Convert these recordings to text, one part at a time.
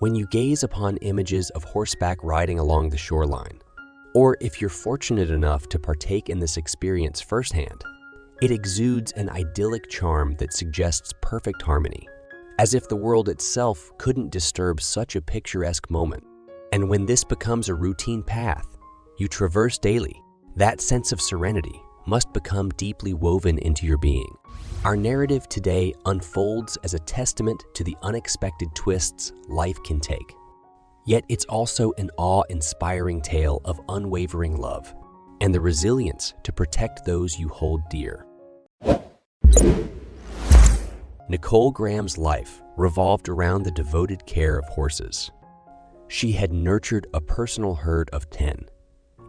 When you gaze upon images of horseback riding along the shoreline, or if you're fortunate enough to partake in this experience firsthand, it exudes an idyllic charm that suggests perfect harmony, as if the world itself couldn't disturb such a picturesque moment. And when this becomes a routine path you traverse daily, that sense of serenity must become deeply woven into your being. Our narrative today unfolds as a testament to the unexpected twists life can take. Yet it's also an awe-inspiring tale of unwavering love and the resilience to protect those you hold dear. Nicole Graham's life revolved around the devoted care of horses. She had nurtured a personal herd of 10,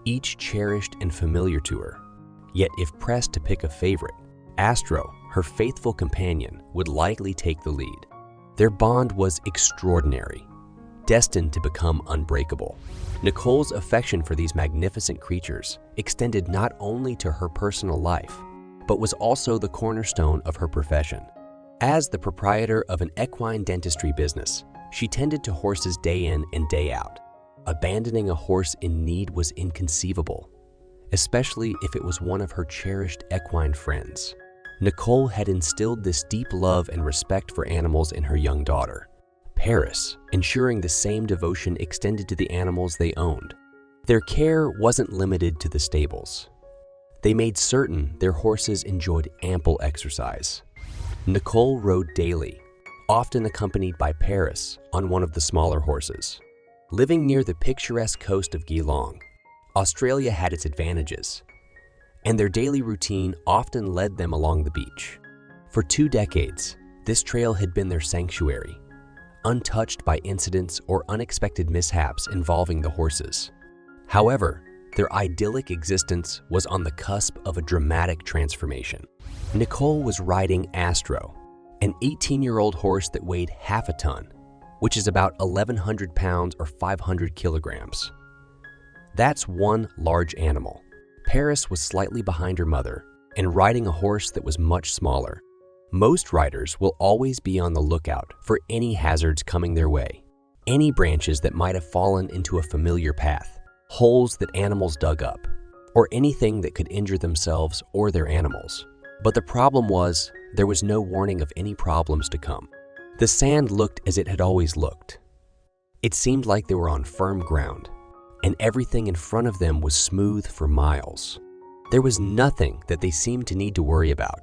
each cherished and familiar to her. Yet if pressed to pick a favorite, Astro, her faithful companion, would likely take the lead. Their bond was extraordinary, destined to become unbreakable. Nicole's affection for these magnificent creatures extended not only to her personal life, but was also the cornerstone of her profession. As the proprietor of an equine dentistry business, she tended to horses day in and day out. Abandoning a horse in need was inconceivable, especially if it was one of her cherished equine friends. Nicole had instilled this deep love and respect for animals in her young daughter, Paris, ensuring the same devotion extended to the animals they owned. Their care wasn't limited to the stables. They made certain their horses enjoyed ample exercise. Nicole rode daily, often accompanied by Paris on one of the smaller horses. Living near the picturesque coast of Geelong, Australia had its advantages, and their daily routine often led them along the beach. For 2 decades, this trail had been their sanctuary, untouched by incidents or unexpected mishaps involving the horses. However, their idyllic existence was on the cusp of a dramatic transformation. Nicole was riding Astro, an 18-year-old horse that weighed half a ton, which is about 1,100 pounds or 500 kilograms. That's one large animal. Paris was slightly behind her mother and riding a horse that was much smaller. Most riders will always be on the lookout for any hazards coming their way, any branches that might have fallen into a familiar path, holes that animals dug up, or anything that could injure themselves or their animals. But the problem was, there was no warning of any problems to come. The sand looked as it had always looked. It seemed like they were on firm ground, and everything in front of them was smooth for miles. There was nothing that they seemed to need to worry about,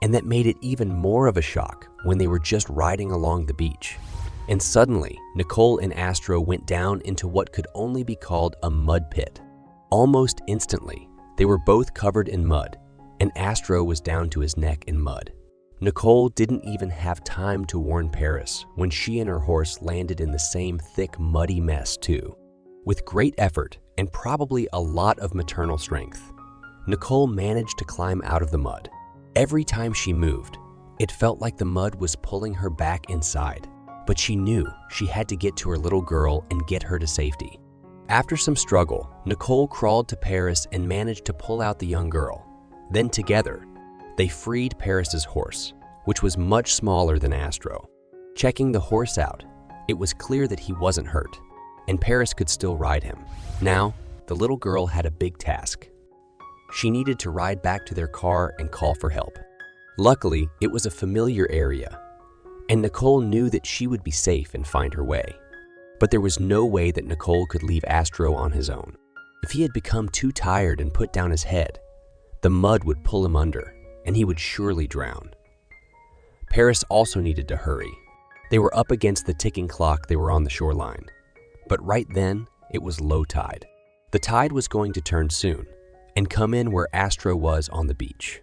and that made it even more of a shock when they were just riding along the beach. And suddenly, Nicole and Astro went down into what could only be called a mud pit. Almost instantly, they were both covered in mud, and Astro was down to his neck in mud. Nicole didn't even have time to warn Paris when she and her horse landed in the same thick, muddy mess too. With great effort and probably a lot of maternal strength, Nicole managed to climb out of the mud. Every time she moved, it felt like the mud was pulling her back inside, but she knew she had to get to her little girl and get her to safety. After some struggle, Nicole crawled to Paris and managed to pull out the young girl. Then together, they freed Paris's horse, which was much smaller than Astro. Checking the horse out, it was clear that he wasn't hurt, and Paris could still ride him. Now, the little girl had a big task. She needed to ride back to their car and call for help. Luckily, it was a familiar area, and Nicole knew that she would be safe and find her way. But there was no way that Nicole could leave Astro on his own. If he had become too tired and put down his head, the mud would pull him under, and he would surely drown. Paris also needed to hurry. They were up against the ticking clock. They were on the shoreline. But right then, it was low tide. The tide was going to turn soon and come in where Astro was on the beach.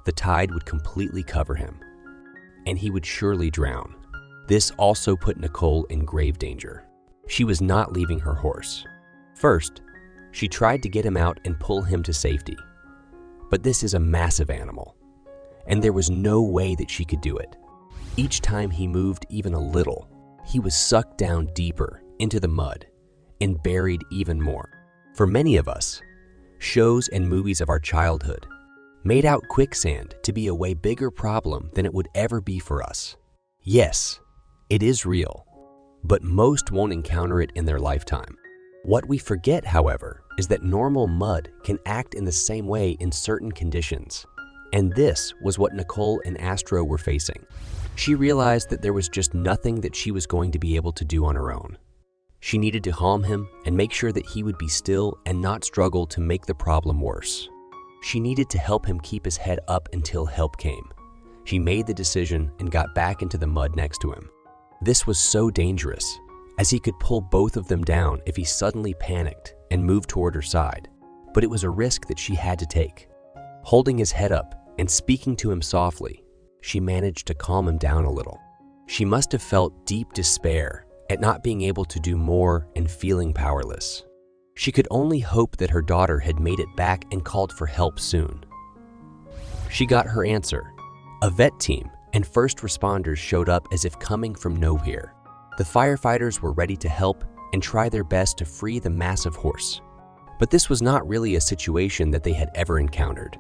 The tide would completely cover him, and he would surely drown. This also put Nicole in grave danger. She was not leaving her horse. First, she tried to get him out and pull him to safety. But this is a massive animal, and there was no way that she could do it. Each time he moved even a little, he was sucked down deeper into the mud and buried even more. For many of us, shows and movies of our childhood made out quicksand to be a way bigger problem than it would ever be for us. Yes, it is real, but most won't encounter it in their lifetime. What we forget, however, is that normal mud can act in the same way in certain conditions. And this was what Nicole and Astro were facing. She realized that there was just nothing that she was going to be able to do on her own. She needed to calm him and make sure that he would be still and not struggle to make the problem worse. She needed to help him keep his head up until help came. She made the decision and got back into the mud next to him. This was so dangerous, as he could pull both of them down if he suddenly panicked and moved toward her side. But it was a risk that she had to take. Holding his head up and speaking to him softly, she managed to calm him down a little. She must have felt deep despair at not being able to do more and feeling powerless. She could only hope that her daughter had made it back and called for help soon. She got her answer. A vet team and first responders showed up as if coming from nowhere. The firefighters were ready to help and try their best to free the massive horse. But this was not really a situation that they had ever encountered.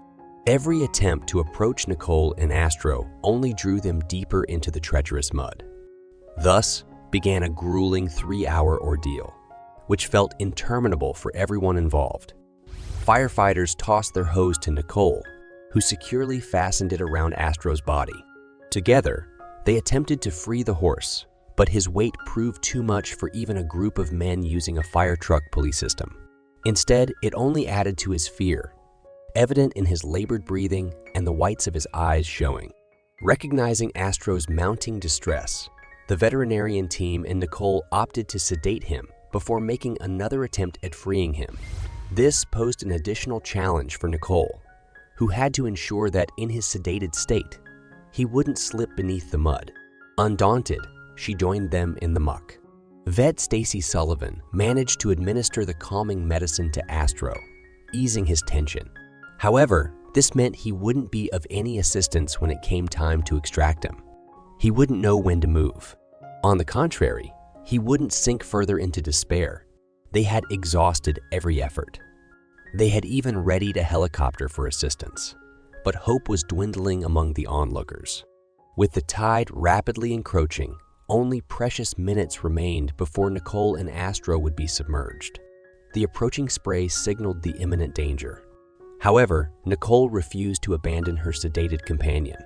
Every attempt to approach Nicole and Astro only drew them deeper into the treacherous mud. Thus began a grueling 3-hour ordeal, which felt interminable for everyone involved. Firefighters tossed their hose to Nicole, who securely fastened it around Astro's body. Together, they attempted to free the horse, but his weight proved too much for even a group of men using a fire truck pulley system. Instead, it only added to his fear, evident in his labored breathing and the whites of his eyes showing. Recognizing Astro's mounting distress, the veterinarian team and Nicole opted to sedate him before making another attempt at freeing him. This posed an additional challenge for Nicole, who had to ensure that in his sedated state, he wouldn't slip beneath the mud. Undaunted, she joined them in the muck. Vet Stacy Sullivan managed to administer the calming medicine to Astro, easing his tension. However, this meant he wouldn't be of any assistance when it came time to extract him. He wouldn't know when to move. On the contrary, he wouldn't sink further into despair. They had exhausted every effort. They had even readied a helicopter for assistance, but hope was dwindling among the onlookers. With the tide rapidly encroaching, only precious minutes remained before Nicole and Astro would be submerged. The approaching spray signaled the imminent danger. However, Nicole refused to abandon her sedated companion.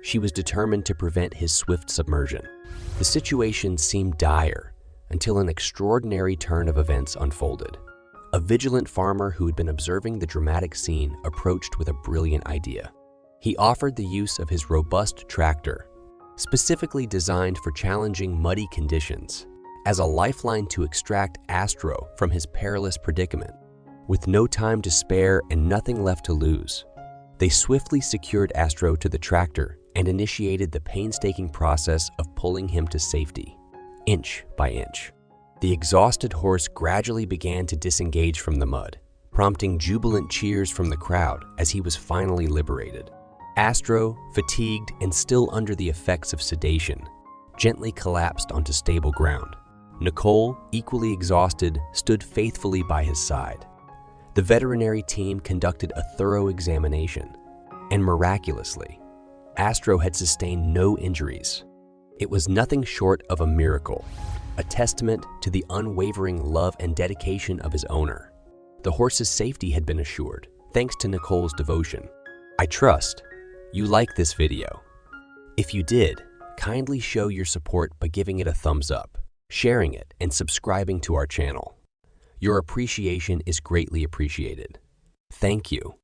She was determined to prevent his swift submersion. The situation seemed dire until an extraordinary turn of events unfolded. A vigilant farmer who had been observing the dramatic scene approached with a brilliant idea. He offered the use of his robust tractor, specifically designed for challenging muddy conditions, as a lifeline to extract Astro from his perilous predicament. With no time to spare and nothing left to lose, they swiftly secured Astro to the tractor and initiated the painstaking process of pulling him to safety, inch by inch. The exhausted horse gradually began to disengage from the mud, prompting jubilant cheers from the crowd as he was finally liberated. Astro, fatigued and still under the effects of sedation, gently collapsed onto stable ground. Nicole, equally exhausted, stood faithfully by his side. The veterinary team conducted a thorough examination, and miraculously, Astro had sustained no injuries. It was nothing short of a miracle, a testament to the unwavering love and dedication of his owner. The horse's safety had been assured, thanks to Nicole's devotion. I trust you liked this video. If you did, kindly show your support by giving it a thumbs up, sharing it, and subscribing to our channel. Your appreciation is greatly appreciated. Thank you.